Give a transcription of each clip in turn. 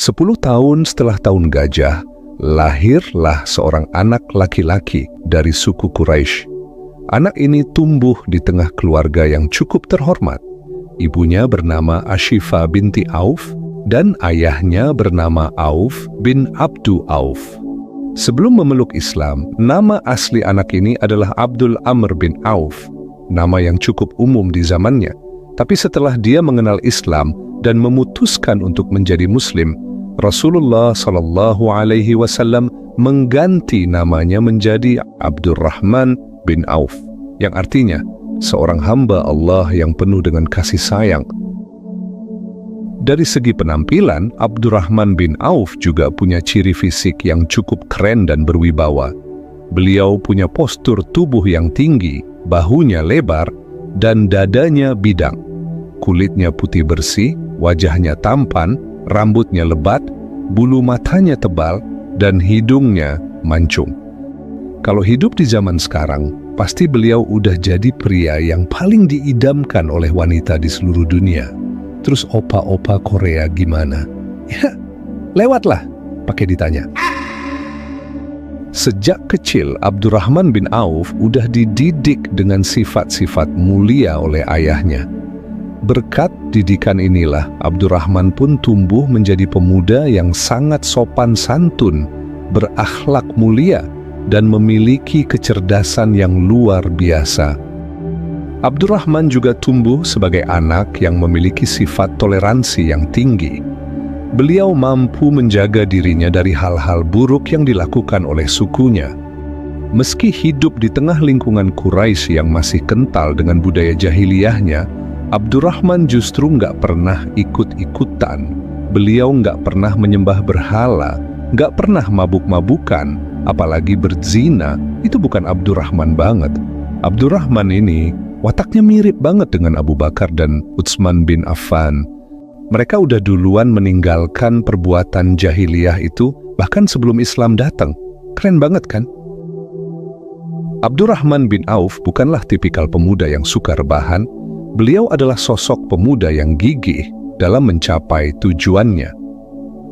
10 tahun setelah tahun gajah, lahirlah seorang anak laki-laki dari suku Quraisy. Anak ini tumbuh di tengah keluarga yang cukup terhormat. Ibunya bernama Ashifa binti Auf dan ayahnya bernama Auf bin Abdu Auf. Sebelum memeluk Islam, nama asli anak ini adalah Abdul Amr bin Auf, nama yang cukup umum di zamannya. Tapi setelah dia mengenal Islam dan memutuskan untuk menjadi Muslim, Rasulullah SAW mengganti namanya menjadi Abdurrahman bin Auf, yang artinya seorang hamba Allah yang penuh dengan kasih sayang. Dari segi penampilan, Abdurrahman bin Auf juga punya ciri fisik yang cukup keren dan berwibawa. Beliau punya postur tubuh yang tinggi, bahunya lebar, dan dadanya bidang. Kulitnya putih bersih, wajahnya tampan, rambutnya lebat, bulu matanya tebal, dan hidungnya mancung. Kalau hidup di zaman sekarang, pasti beliau udah jadi pria yang paling diidamkan oleh wanita di seluruh dunia. Terus opa-opa Korea gimana? Ya, lewatlah, pakai ditanya. Sejak kecil, Abdurrahman bin Auf udah dididik dengan sifat-sifat mulia oleh ayahnya. Berkat didikan inilah, Abdurrahman pun tumbuh menjadi pemuda yang sangat sopan santun, berakhlak mulia, dan memiliki kecerdasan yang luar biasa. Abdurrahman juga tumbuh sebagai anak yang memiliki sifat toleransi yang tinggi. Beliau mampu menjaga dirinya dari hal-hal buruk yang dilakukan oleh sukunya. Meski hidup di tengah lingkungan Quraisy yang masih kental dengan budaya jahiliyahnya, Abdurrahman justru nggak pernah ikut-ikutan. Beliau nggak pernah menyembah berhala, nggak pernah mabuk-mabukan, apalagi berzina. Itu bukan Abdurrahman banget. Abdurrahman ini wataknya mirip banget dengan Abu Bakar dan Utsman bin Affan. Mereka udah duluan meninggalkan perbuatan jahiliyah itu bahkan sebelum Islam datang. Keren banget kan? Abdurrahman bin Auf bukanlah tipikal pemuda yang suka rebahan. Beliau adalah sosok pemuda yang gigih dalam mencapai tujuannya.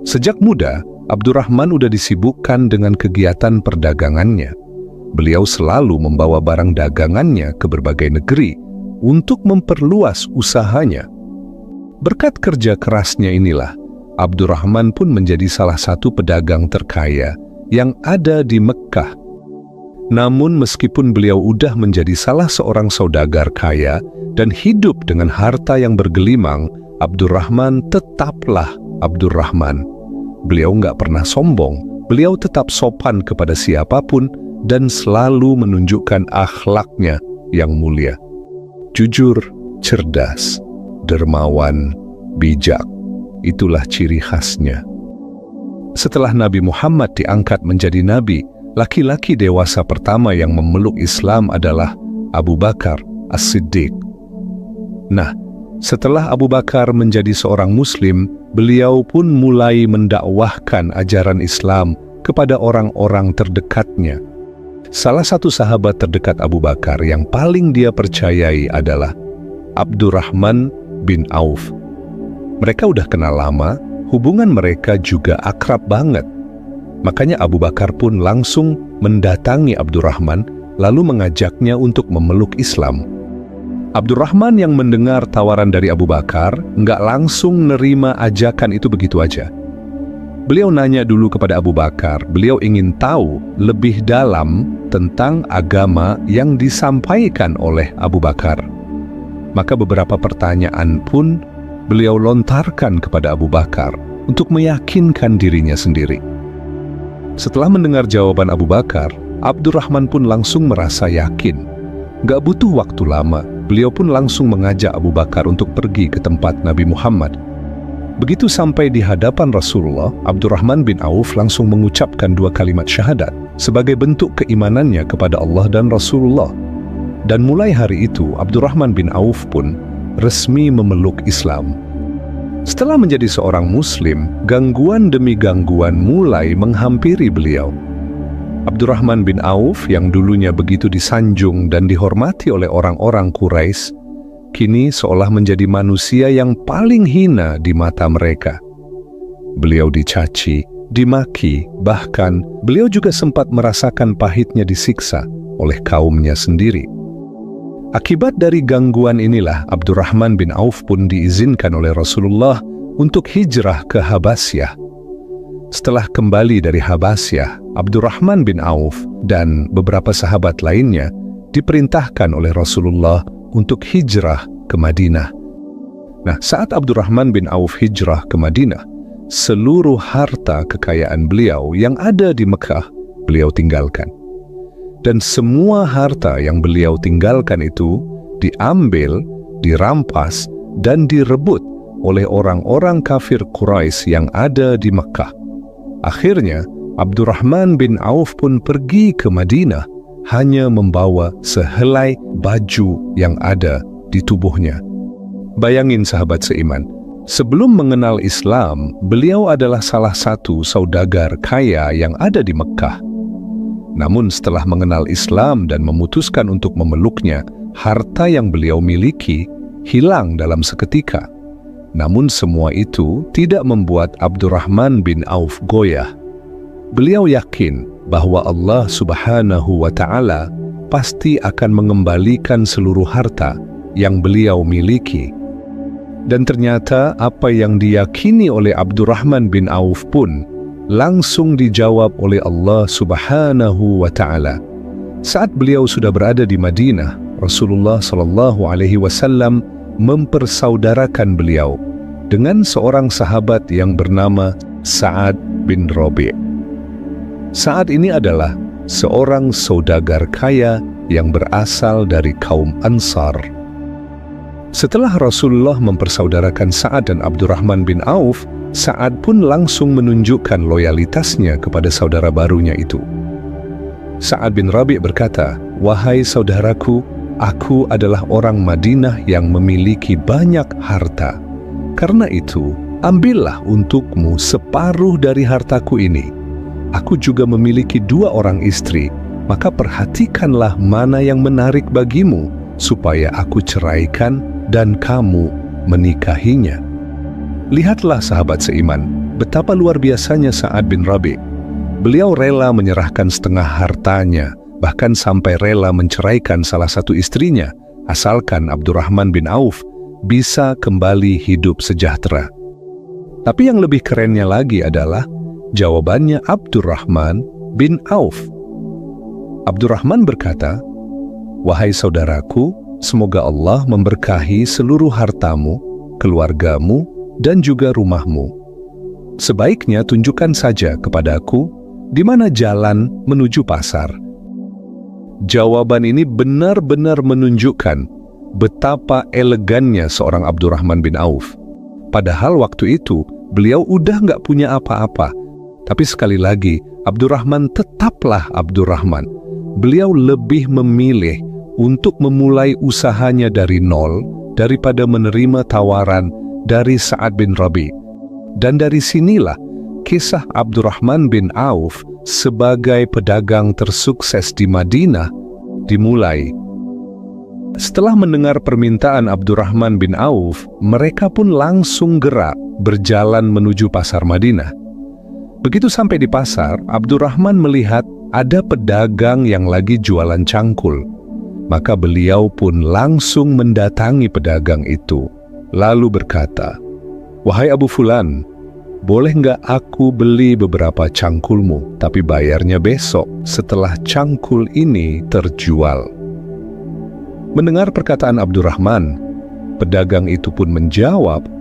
Sejak muda, Abdurrahman udah disibukkan dengan kegiatan perdagangannya. Beliau selalu membawa barang dagangannya ke berbagai negeri untuk memperluas usahanya. Berkat kerja kerasnya inilah, Abdurrahman pun menjadi salah satu pedagang terkaya yang ada di Mekkah. Namun meskipun beliau udah menjadi salah seorang saudagar kaya dan hidup dengan harta yang bergelimang, Abdurrahman tetaplah Abdurrahman. Beliau nggak pernah sombong, beliau tetap sopan kepada siapapun dan selalu menunjukkan akhlaknya yang mulia. Jujur, cerdas, dermawan, bijak, itulah ciri khasnya. Setelah Nabi Muhammad diangkat menjadi nabi, laki-laki dewasa pertama yang memeluk Islam adalah Abu Bakar As-Siddiq. Nah, setelah Abu Bakar menjadi seorang Muslim, beliau pun mulai mendakwahkan ajaran Islam kepada orang-orang terdekatnya. Salah satu sahabat terdekat Abu Bakar yang paling dia percayai adalah Abdurrahman bin Auf. Mereka udah kenal lama, hubungan mereka juga akrab banget. Makanya Abu Bakar pun langsung mendatangi Abdurrahman, lalu mengajaknya untuk memeluk Islam. Abdurrahman yang mendengar tawaran dari Abu Bakar, nggak langsung nerima ajakan itu begitu aja. Beliau nanya dulu kepada Abu Bakar, beliau ingin tahu lebih dalam tentang agama yang disampaikan oleh Abu Bakar. Maka beberapa pertanyaan pun beliau lontarkan kepada Abu Bakar untuk meyakinkan dirinya sendiri. Setelah mendengar jawaban Abu Bakar, Abdurrahman pun langsung merasa yakin. Gak butuh waktu lama, beliau pun langsung mengajak Abu Bakar untuk pergi ke tempat Nabi Muhammad. Begitu sampai di hadapan Rasulullah, Abdurrahman bin Auf langsung mengucapkan 2 kalimat syahadat sebagai bentuk keimanannya kepada Allah dan Rasulullah. Dan mulai hari itu, Abdurrahman bin Auf pun resmi memeluk Islam. Setelah menjadi seorang Muslim, gangguan demi gangguan mulai menghampiri beliau. Abdurrahman bin Auf yang dulunya begitu disanjung dan dihormati oleh orang-orang Quraisy, kini seolah menjadi manusia yang paling hina di mata mereka. Beliau dicaci, dimaki, bahkan beliau juga sempat merasakan pahitnya disiksa oleh kaumnya sendiri. Akibat dari gangguan inilah Abdurrahman bin Auf pun diizinkan oleh Rasulullah untuk hijrah ke Habasyah. Setelah kembali dari Habasyah, Abdurrahman bin Auf dan beberapa sahabat lainnya diperintahkan oleh Rasulullah untuk hijrah ke Madinah. Nah, saat Abdurrahman bin Auf hijrah ke Madinah, seluruh harta kekayaan beliau yang ada di Mekah, beliau tinggalkan. Dan semua harta yang beliau tinggalkan itu diambil, dirampas, dan direbut oleh orang-orang kafir Quraisy yang ada di Mekah. Akhirnya, Abdurrahman bin Auf pun pergi ke Madinah hanya membawa sehelai baju yang ada di tubuhnya. Bayangin sahabat seiman, sebelum mengenal Islam, beliau adalah salah satu saudagar kaya yang ada di Mekah. Namun setelah mengenal Islam dan memutuskan untuk memeluknya, harta yang beliau miliki hilang dalam seketika. Namun semua itu tidak membuat Abdurrahman bin Auf goyah. Beliau yakin bahwa Allah Subhanahu wa Ta'ala pasti akan mengembalikan seluruh harta yang beliau miliki. Dan ternyata apa yang diyakini oleh Abdurrahman bin Auf pun langsung dijawab oleh Allah Subhanahu wa Ta'ala. Saat beliau sudah berada di Madinah, Rasulullah SAW mempersaudarakan beliau dengan seorang sahabat yang bernama Sa'ad bin Rabi'. Sa'ad ini adalah seorang saudagar kaya yang berasal dari kaum Ansar. Setelah Rasulullah mempersaudarakan Sa'ad dan Abdurrahman bin Auf, Sa'ad pun langsung menunjukkan loyalitasnya kepada saudara barunya itu. Sa'ad bin Rabi' berkata, "Wahai saudaraku, aku adalah orang Madinah yang memiliki banyak harta. Karena itu, ambillah untukmu separuh dari hartaku ini. Aku juga memiliki 2 orang istri, maka perhatikanlah mana yang menarik bagimu, supaya aku ceraikan dan kamu menikahinya." Lihatlah sahabat seiman, betapa luar biasanya Sa'ad bin Rabi'. Beliau rela menyerahkan setengah hartanya, bahkan sampai rela menceraikan salah satu istrinya, asalkan Abdurrahman bin Auf bisa kembali hidup sejahtera. Tapi yang lebih kerennya lagi adalah jawabannya Abdurrahman bin Auf. Abdurrahman berkata, "Wahai saudaraku, semoga Allah memberkahi seluruh hartamu, keluargamu, dan juga rumahmu. Sebaiknya tunjukkan saja kepadaku di mana jalan menuju pasar." Jawaban ini benar-benar menunjukkan betapa elegannya seorang Abdurrahman bin Auf. Padahal waktu itu beliau udah nggak punya apa-apa. Tapi sekali lagi, Abdurrahman tetaplah Abdurrahman. Beliau lebih memilih untuk memulai usahanya dari nol daripada menerima tawaran dari Sa'ad bin Rabi'. Dan dari sinilah kisah Abdurrahman bin Auf sebagai pedagang tersukses di Madinah dimulai. Setelah mendengar permintaan Abdurrahman bin Auf, mereka pun langsung gerak berjalan menuju pasar Madinah. Begitu sampai di pasar, Abdurrahman melihat ada pedagang yang lagi jualan cangkul. Maka beliau pun langsung mendatangi pedagang itu, lalu berkata, "Wahai Abu Fulan, boleh nggak aku beli beberapa cangkulmu, tapi bayarnya besok setelah cangkul ini terjual?" Mendengar perkataan Abdurrahman, pedagang itu pun menjawab,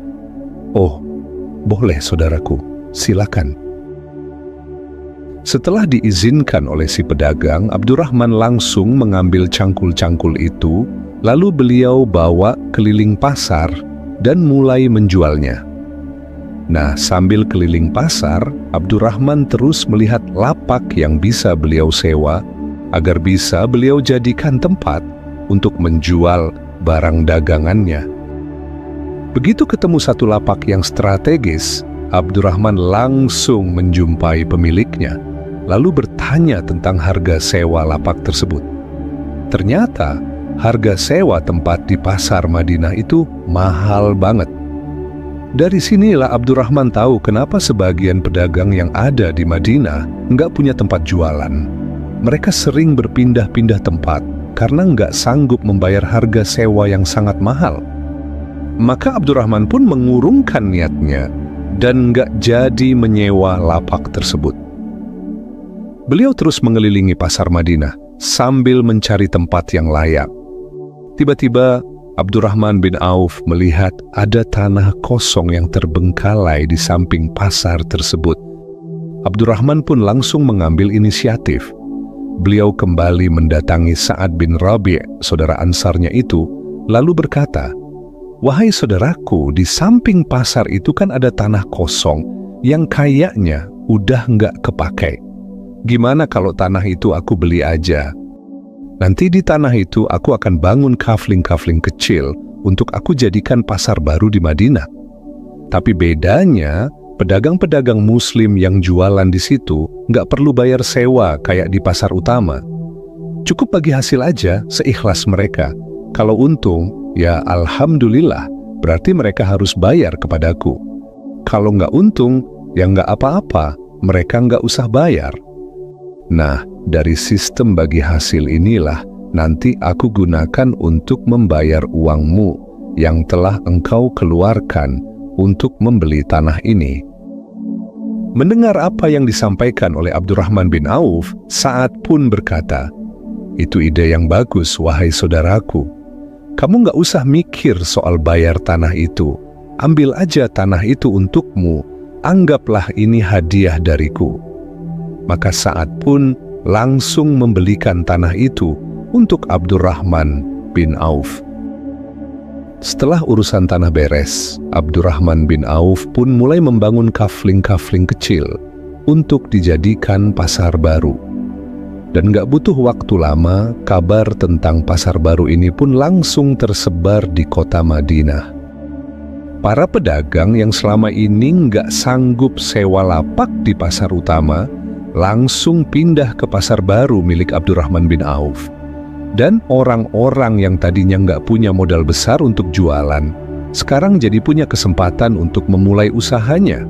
"Oh, boleh saudaraku, silakan." Setelah diizinkan oleh si pedagang, Abdurrahman langsung mengambil cangkul-cangkul itu, lalu beliau bawa keliling pasar dan mulai menjualnya. Nah, sambil keliling pasar, Abdurrahman terus melihat lapak yang bisa beliau sewa, agar bisa beliau jadikan tempat untuk menjual barang dagangannya. Begitu ketemu satu lapak yang strategis, Abdurrahman langsung menjumpai pemiliknya, lalu bertanya tentang harga sewa lapak tersebut. Ternyata harga sewa tempat di pasar Madinah itu mahal banget. Dari sinilah Abdurrahman tahu kenapa sebagian pedagang yang ada di Madinah nggak punya tempat jualan. Mereka sering berpindah-pindah tempat karena nggak sanggup membayar harga sewa yang sangat mahal. Maka Abdurrahman pun mengurungkan niatnya dan nggak jadi menyewa lapak tersebut. Beliau terus mengelilingi pasar Madinah sambil mencari tempat yang layak. Tiba-tiba Abdurrahman bin Auf melihat ada tanah kosong yang terbengkalai di samping pasar tersebut. Abdurrahman pun langsung mengambil inisiatif. Beliau kembali mendatangi Sa'ad bin Rabi', saudara Ansarnya itu, lalu berkata, "Wahai saudaraku, di samping pasar itu kan ada tanah kosong yang kayaknya udah nggak kepakai. Gimana kalau tanah itu aku beli aja? Nanti di tanah itu aku akan bangun kafling-kafling kecil untuk aku jadikan pasar baru di Madinah. Tapi bedanya, pedagang-pedagang muslim yang jualan di situ nggak perlu bayar sewa kayak di pasar utama. Cukup bagi hasil aja, seikhlas mereka. Kalau untung, ya alhamdulillah, berarti mereka harus bayar kepadaku. Kalau nggak untung, ya nggak apa-apa, mereka nggak usah bayar. Nah, dari sistem bagi hasil inilah nanti aku gunakan untuk membayar uangmu yang telah engkau keluarkan untuk membeli tanah ini." Mendengar apa yang disampaikan oleh Abdurrahman bin Auf, Sa'ad pun berkata, "Itu ide yang bagus, wahai saudaraku. Kamu nggak usah mikir soal bayar tanah itu. Ambil aja tanah itu untukmu, anggaplah ini hadiah dariku." Maka Sa'ad pun langsung membelikan tanah itu untuk Abdurrahman bin Auf. Setelah urusan tanah beres, Abdurrahman bin Auf pun mulai membangun kafling-kafling kecil untuk dijadikan pasar baru. Dan gak butuh waktu lama, kabar tentang pasar baru ini pun langsung tersebar di kota Madinah. Para pedagang yang selama ini gak sanggup sewa lapak di pasar utama, langsung pindah ke pasar baru milik Abdurrahman bin Auf. Dan orang-orang yang tadinya nggak punya modal besar untuk jualan, sekarang jadi punya kesempatan untuk memulai usahanya.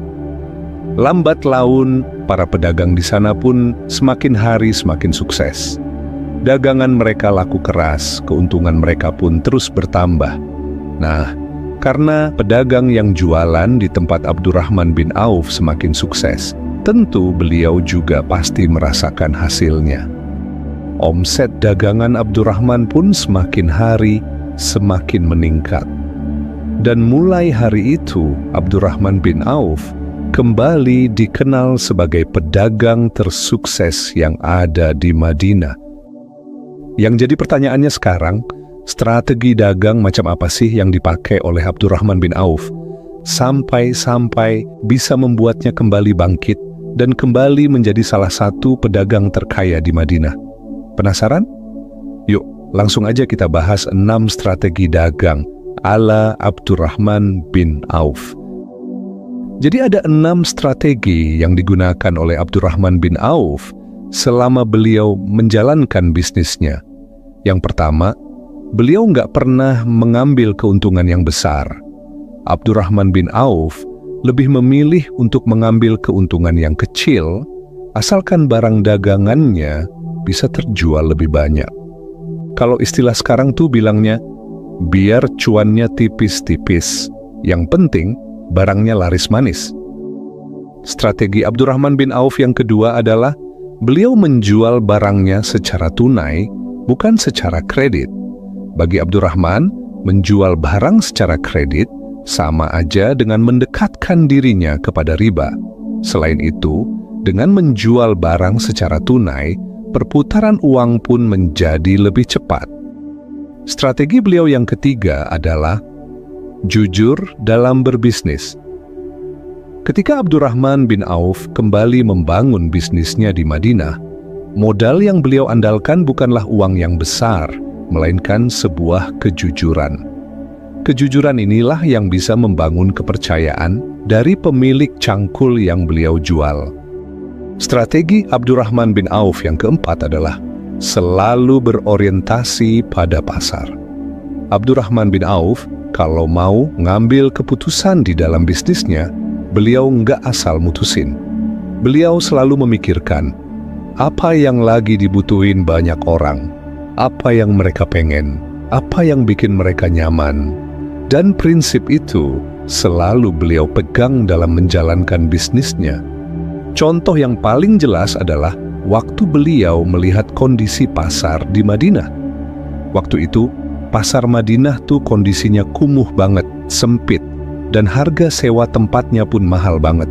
Lambat laun, para pedagang di sana pun semakin hari semakin sukses. Dagangan mereka laku keras, keuntungan mereka pun terus bertambah. Nah, karena pedagang yang jualan di tempat Abdurrahman bin Auf semakin sukses, tentu beliau juga pasti merasakan hasilnya. Omset dagangan Abdurrahman pun semakin hari semakin meningkat. Dan mulai hari itu, Abdurrahman bin Auf kembali dikenal sebagai pedagang tersukses yang ada di Madinah. Yang jadi pertanyaannya sekarang, strategi dagang macam apa sih yang dipakai oleh Abdurrahman bin Auf sampai bisa membuatnya kembali bangkit dan kembali menjadi salah satu pedagang terkaya di Madinah? Penasaran? Yuk, langsung aja kita bahas 6 strategi dagang ala Abdurrahman bin Auf. Jadi ada 6 strategi yang digunakan oleh Abdurrahman bin Auf selama beliau menjalankan bisnisnya. Yang pertama, beliau nggak pernah mengambil keuntungan yang besar. Abdurrahman bin Auf lebih memilih untuk mengambil keuntungan yang kecil, asalkan barang dagangannya bisa terjual lebih banyak. Kalau istilah sekarang tuh bilangnya, biar cuannya tipis-tipis, yang penting barangnya laris manis. Strategi Abdurrahman bin Auf yang kedua adalah beliau menjual barangnya secara tunai, bukan secara kredit. Bagi Abdurrahman, menjual barang secara kredit sama aja dengan mendekatkan dirinya kepada riba. Selain itu, dengan menjual barang secara tunai, perputaran uang pun menjadi lebih cepat. Strategi beliau yang ketiga adalah jujur dalam berbisnis. Ketika Abdurrahman bin Auf kembali membangun bisnisnya di Madinah, modal yang beliau andalkan bukanlah uang yang besar, melainkan sebuah kejujuran. Kejujuran inilah yang bisa membangun kepercayaan dari pemilik cangkul yang beliau jual. Strategi Abdurrahman bin Auf yang keempat adalah selalu berorientasi pada pasar. Abdurrahman bin Auf Kalau mau ngambil keputusan di dalam bisnisnya, beliau nggak asal mutusin. Beliau selalu memikirkan, apa yang lagi dibutuhin banyak orang, apa yang mereka pengen, apa yang bikin mereka nyaman. Dan prinsip itu selalu beliau pegang dalam menjalankan bisnisnya. Contoh yang paling jelas adalah waktu beliau melihat kondisi pasar di Madinah. Waktu itu, pasar Madinah tuh kondisinya kumuh banget, sempit, dan harga sewa tempatnya pun mahal banget.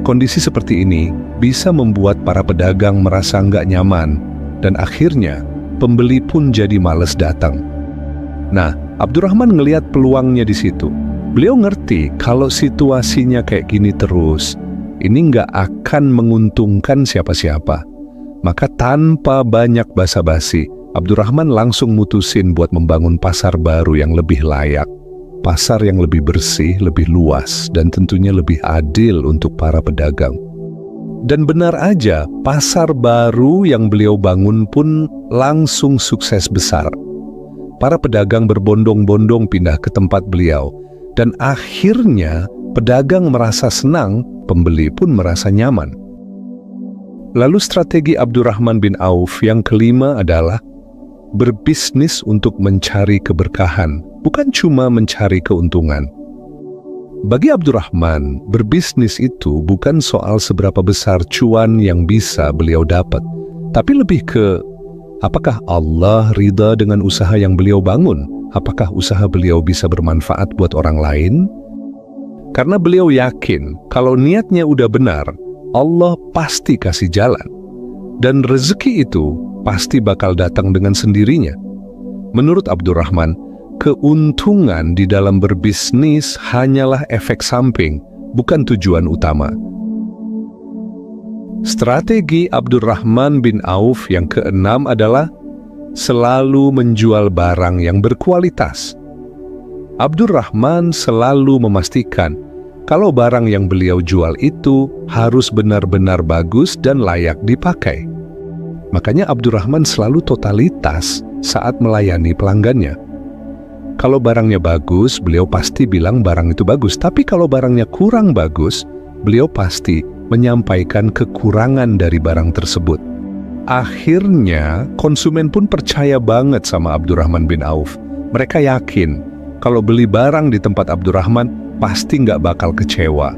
Kondisi seperti ini bisa membuat para pedagang merasa nggak nyaman, dan akhirnya pembeli pun jadi males datang. Nah, Abdurrahman ngelihat peluangnya di situ. Beliau ngerti kalau situasinya kayak gini terus, ini nggak akan menguntungkan siapa-siapa. Maka tanpa banyak basa-basi, Abdurrahman langsung mutusin buat membangun pasar baru yang lebih layak. Pasar yang lebih bersih, lebih luas, dan tentunya lebih adil untuk para pedagang. Dan benar aja, pasar baru yang beliau bangun pun langsung sukses besar. Para pedagang berbondong-bondong pindah ke tempat beliau, dan akhirnya pedagang merasa senang, pembeli pun merasa nyaman. Lalu strategi Abdurrahman bin Auf yang kelima adalah berbisnis untuk mencari keberkahan, bukan cuma mencari keuntungan. Bagi Abdurrahman, berbisnis itu bukan soal seberapa besar cuan yang bisa beliau dapat, tapi lebih ke apakah Allah ridha dengan usaha yang beliau bangun? Apakah usaha beliau bisa bermanfaat buat orang lain? Karena beliau yakin kalau niatnya udah benar, Allah pasti kasih jalan. Dan rezeki itu pasti bakal datang dengan sendirinya. Menurut Abdurrahman, keuntungan di dalam berbisnis hanyalah efek samping, bukan tujuan utama. Strategi Abdurrahman bin Auf yang keenam adalah selalu menjual barang yang berkualitas. Abdurrahman selalu memastikan kalau barang yang beliau jual itu harus benar-benar bagus dan layak dipakai. Makanya Abdurrahman selalu totalitas saat melayani pelanggannya. Kalau barangnya bagus, beliau pasti bilang barang itu bagus. Tapi kalau barangnya kurang bagus, beliau pasti menyampaikan kekurangan dari barang tersebut. Akhirnya, konsumen pun percaya banget sama Abdurrahman bin Auf. Mereka yakin kalau beli barang di tempat Abdurrahman pasti nggak bakal kecewa.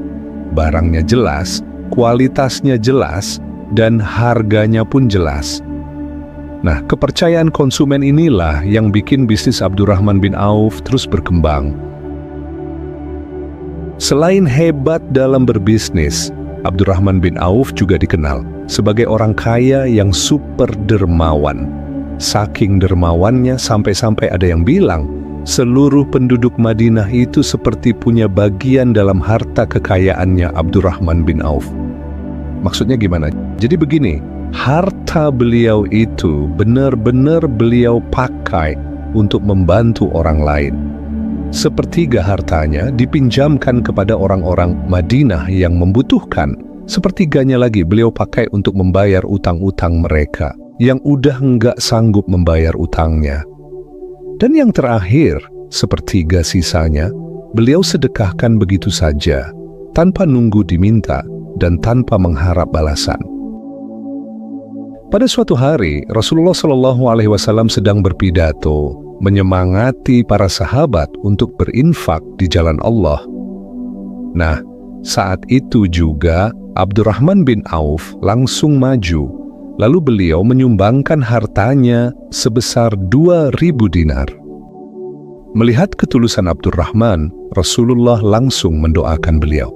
Barangnya jelas, kualitasnya jelas, dan harganya pun jelas. Nah, kepercayaan konsumen inilah yang bikin bisnis Abdurrahman bin Auf terus berkembang. Selain hebat dalam berbisnis, Abdurrahman bin Auf juga dikenal sebagai orang kaya yang super dermawan. Saking dermawannya sampai-sampai ada yang bilang, seluruh penduduk Madinah itu seperti punya bagian dalam harta kekayaannya Abdurrahman bin Auf. Maksudnya gimana? Jadi begini, harta beliau itu benar-benar beliau pakai untuk membantu orang lain. Sepertiga hartanya dipinjamkan kepada orang-orang Madinah yang membutuhkan. Sepertiganya lagi beliau pakai untuk membayar utang-utang mereka yang udah nggak sanggup membayar utangnya. Dan yang terakhir, sepertiga sisanya, beliau sedekahkan begitu saja, tanpa nunggu diminta dan tanpa mengharap balasan. Pada suatu hari, Rasulullah SAW sedang berpidato, menyemangati para sahabat untuk berinfak di jalan Allah. Nah, saat itu juga Abdurrahman bin Auf langsung maju, lalu beliau menyumbangkan hartanya sebesar 2.000 dinar. Melihat ketulusan Abdurrahman, Rasulullah langsung mendoakan beliau.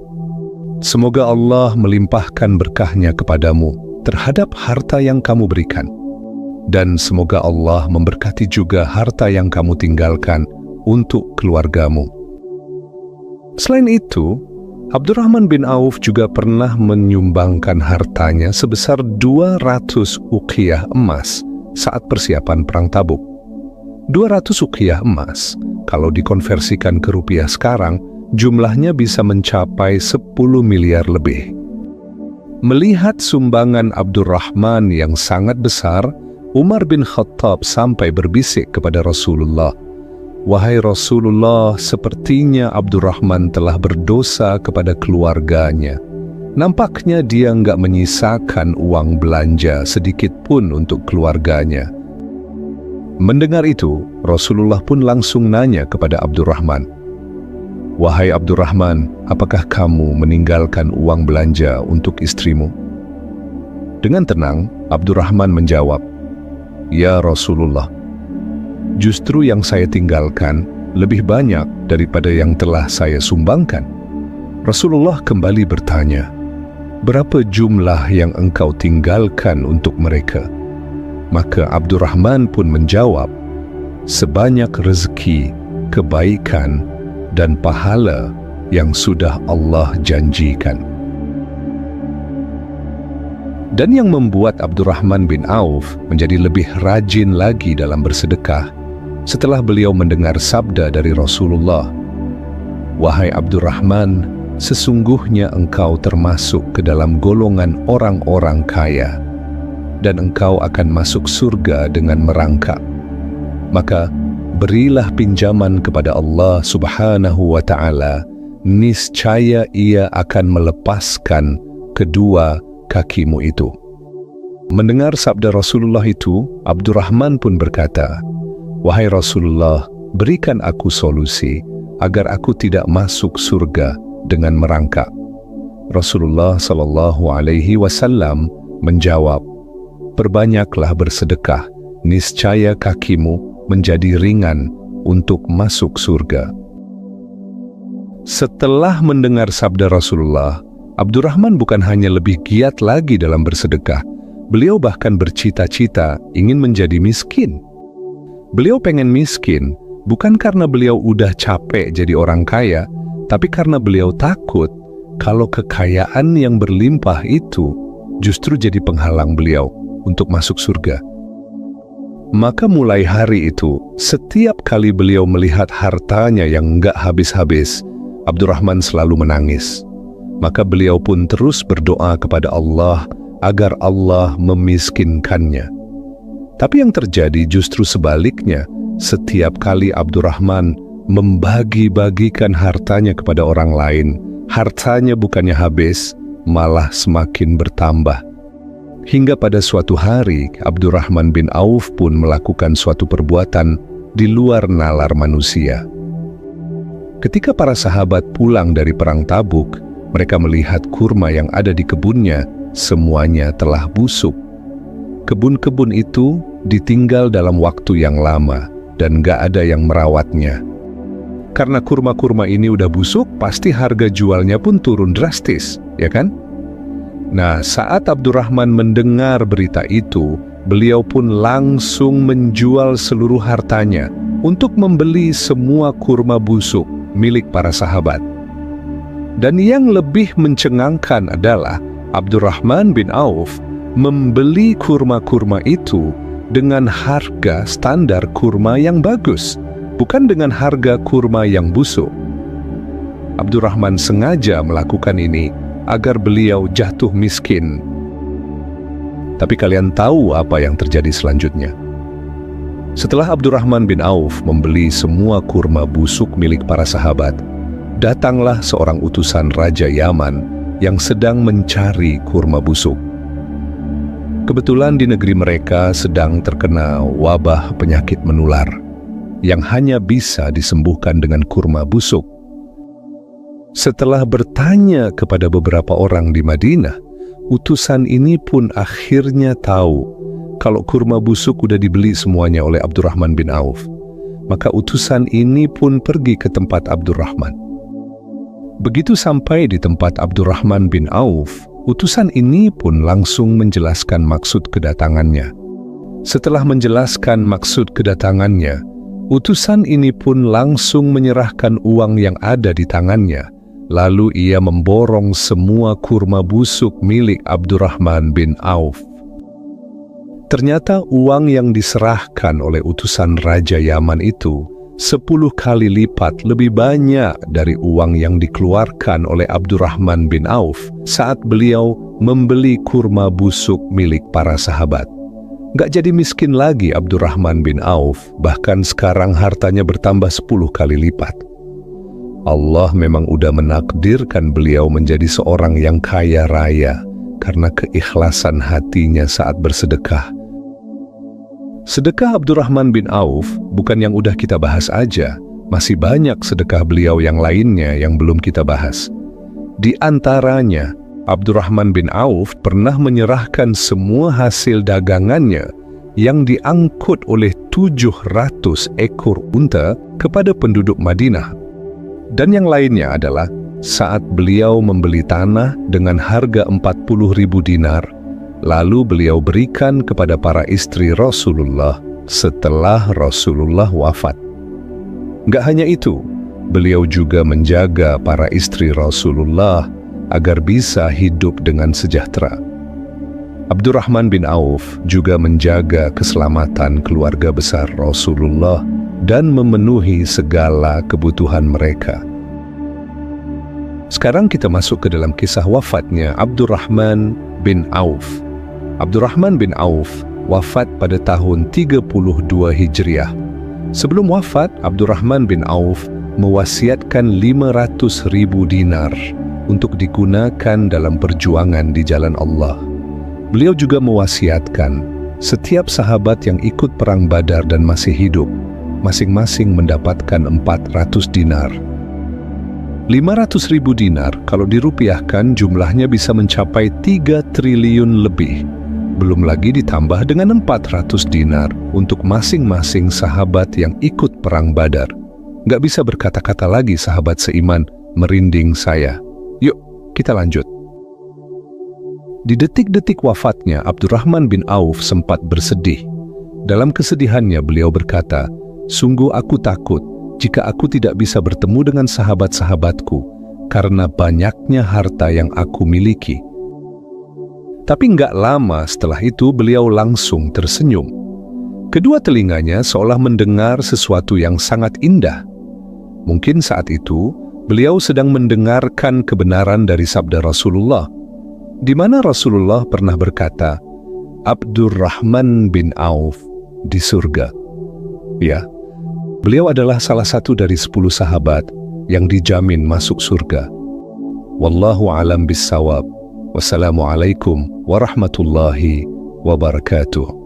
Semoga Allah melimpahkan berkahnya kepadamu terhadap harta yang kamu berikan. Dan semoga Allah memberkati juga harta yang kamu tinggalkan untuk keluargamu. Selain itu, Abdurrahman bin Auf juga pernah menyumbangkan hartanya sebesar 200 uqiyah emas saat persiapan perang Tabuk. 200 uqiyah emas, kalau dikonversikan ke rupiah sekarang, jumlahnya bisa mencapai 10 miliar lebih. Melihat sumbangan Abdurrahman yang sangat besar, Umar bin Khattab sampai berbisik kepada Rasulullah, "Wahai Rasulullah, sepertinya Abdurrahman telah berdosa kepada keluarganya. Nampaknya dia enggak menyisakan uang belanja sedikit pun untuk keluarganya." Mendengar itu, Rasulullah pun langsung nanya kepada Abdurrahman, "Wahai Abdurrahman, apakah kamu meninggalkan uang belanja untuk istrimu?" Dengan tenang, Abdurrahman menjawab, "Ya Rasulullah, justru yang saya tinggalkan lebih banyak daripada yang telah saya sumbangkan." Rasulullah kembali bertanya, "Berapa jumlah yang engkau tinggalkan untuk mereka?" Maka Abdurrahman pun menjawab, "Sebanyak rezeki, kebaikan, dan pahala yang sudah Allah janjikan." Dan yang membuat Abdurrahman bin Auf menjadi lebih rajin lagi dalam bersedekah setelah beliau mendengar sabda dari Rasulullah, "Wahai Abdurrahman, sesungguhnya engkau termasuk ke dalam golongan orang-orang kaya, dan engkau akan masuk surga dengan merangkak. Maka berilah pinjaman kepada Allah Subhanahu wa Ta'ala, niscaya Ia akan melepaskan kedua kakimu itu." Mendengar sabda Rasulullah itu, Abdurrahman pun berkata, "Wahai Rasulullah, berikan aku solusi agar aku tidak masuk surga dengan merangkak." Rasulullah sallallahu alaihi wasallam menjawab, "Perbanyaklah bersedekah, niscaya kakimu menjadi ringan untuk masuk surga." Setelah mendengar sabda Rasulullah, Abdurrahman bukan hanya lebih giat lagi dalam bersedekah, beliau bahkan bercita-cita ingin menjadi miskin. Beliau pengen miskin, bukan karena beliau udah capek jadi orang kaya, tapi karena beliau takut kalau kekayaan yang berlimpah itu justru jadi penghalang beliau untuk masuk surga. Maka mulai hari itu, setiap kali beliau melihat hartanya yang enggak habis-habis, Abdurrahman selalu menangis. Maka beliau pun terus berdoa kepada Allah agar Allah memiskinkannya. Tapi yang terjadi justru sebaliknya. Setiap kali Abdurrahman membagi-bagikan hartanya kepada orang lain, hartanya bukannya habis, malah semakin bertambah. Hingga pada suatu hari, Abdurrahman bin Auf pun melakukan suatu perbuatan di luar nalar manusia. Ketika para sahabat pulang dari perang Tabuk, mereka melihat kurma yang ada di kebunnya, semuanya telah busuk. Kebun-kebun itu ditinggal dalam waktu yang lama, dan gak ada yang merawatnya. Karena kurma-kurma ini udah busuk, pasti harga jualnya pun turun drastis, ya kan? Nah, saat Abdurrahman mendengar berita itu, beliau pun langsung menjual seluruh hartanya untuk membeli semua kurma busuk milik para sahabat. Dan yang lebih mencengangkan adalah Abdurrahman bin Auf membeli kurma-kurma itu dengan harga standar kurma yang bagus, bukan dengan harga kurma yang busuk. Abdurrahman sengaja melakukan ini agar beliau jatuh miskin. Tapi kalian tahu apa yang terjadi selanjutnya? Setelah Abdurrahman bin Auf membeli semua kurma busuk milik para sahabat, datanglah seorang utusan Raja Yaman yang sedang mencari kurma busuk. Kebetulan di negeri mereka sedang terkena wabah penyakit menular yang hanya bisa disembuhkan dengan kurma busuk. Setelah bertanya kepada beberapa orang di Madinah, utusan ini pun akhirnya tahu kalau kurma busuk udah dibeli semuanya oleh Abdurrahman bin Auf. Maka utusan ini pun pergi ke tempat Abdurrahman. Begitu sampai di tempat Abdurrahman bin Auf, utusan ini pun langsung menjelaskan maksud kedatangannya. Setelah menjelaskan maksud kedatangannya, utusan ini pun langsung menyerahkan uang yang ada di tangannya. Lalu ia memborong semua kurma busuk milik Abdurrahman bin Auf. Ternyata uang yang diserahkan oleh utusan Raja Yaman itu 10 kali lipat lebih banyak dari uang yang dikeluarkan oleh Abdurrahman bin Auf saat beliau membeli kurma busuk milik para sahabat. Nggak jadi miskin lagi Abdurrahman bin Auf, bahkan sekarang hartanya bertambah 10 kali lipat. Allah memang udah menakdirkan beliau menjadi seorang yang kaya raya karena keikhlasan hatinya saat bersedekah. Sedekah Abdurrahman bin Auf bukan yang udah kita bahas aja, masih banyak sedekah beliau yang lainnya yang belum kita bahas. Di antaranya, Abdurrahman bin Auf pernah menyerahkan semua hasil dagangannya yang diangkut oleh 700 ekor unta kepada penduduk Madinah. Dan yang lainnya adalah saat beliau membeli tanah dengan harga 40.000 dinar, lalu beliau berikan kepada para istri Rasulullah setelah Rasulullah wafat. Nggak hanya itu, beliau juga menjaga para istri Rasulullah agar bisa hidup dengan sejahtera. Abdurrahman bin Auf juga menjaga keselamatan keluarga besar Rasulullah dan memenuhi segala kebutuhan mereka. Sekarang kita masuk ke dalam kisah wafatnya Abdurrahman bin Auf. Abdurrahman bin Auf wafat pada tahun 32 Hijriah. Sebelum wafat, Abdurrahman bin Auf mewasiatkan 500.000 dinar untuk digunakan dalam perjuangan di jalan Allah. Beliau juga mewasiatkan setiap sahabat yang ikut perang Badar dan masih hidup, masing-masing mendapatkan 400 dinar. 500.000 dinar kalau dirupiahkan jumlahnya bisa mencapai 3 triliun lebih. Belum lagi ditambah dengan 400 dinar untuk masing-masing sahabat yang ikut perang Badar. Nggak bisa berkata-kata lagi sahabat seiman, merinding saya. Yuk, kita lanjut. Di detik-detik wafatnya, Abdurrahman bin Auf sempat bersedih. Dalam kesedihannya beliau berkata, "Sungguh aku takut jika aku tidak bisa bertemu dengan sahabat-sahabatku karena banyaknya harta yang aku miliki." Tapi nggak lama setelah itu beliau langsung tersenyum. Kedua telinganya seolah mendengar sesuatu yang sangat indah. Mungkin saat itu beliau sedang mendengarkan kebenaran dari sabda Rasulullah, di mana Rasulullah pernah berkata, Abdurrahman bin Auf di surga. Ya, beliau adalah salah satu dari 10 sahabat yang dijamin masuk surga. Wallahu a'lam bissawab. Wassalamualaikum warahmatullahi wabarakatuh.